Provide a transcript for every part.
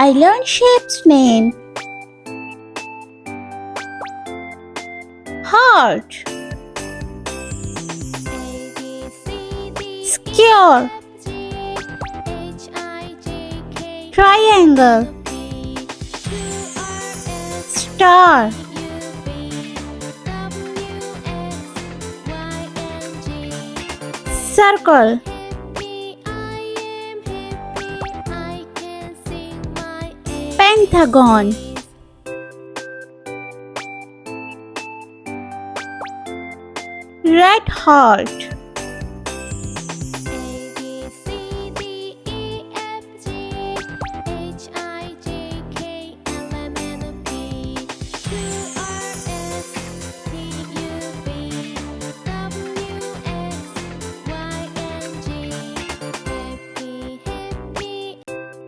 I learned shapes name. Heart, square, triangle, star, circle, pentagon, red heart,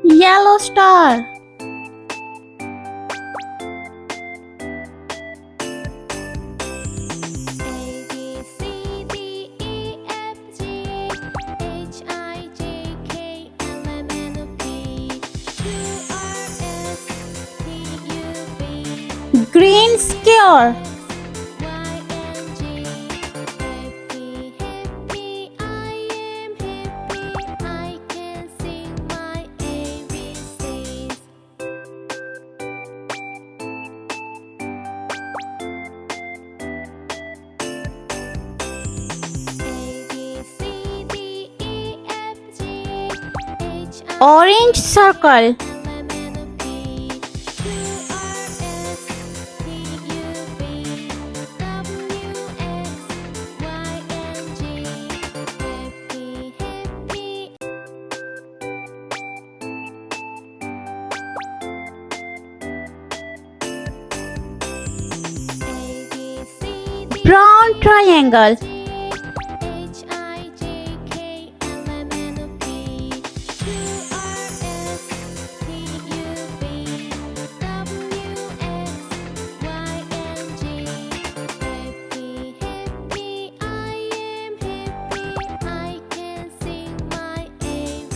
yellow star, green square, orange circle, brown triangle,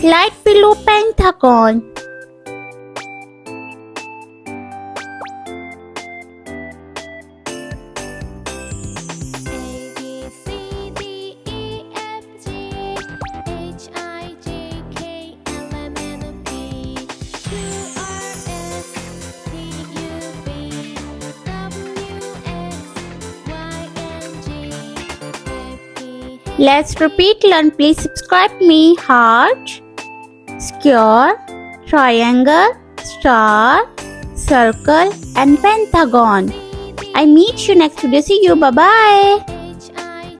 light blue pentagon, let's repeat learn. Please subscribe me. Heart, square, triangle, star, circle and pentagon. I meet you next video. See you. Bye bye.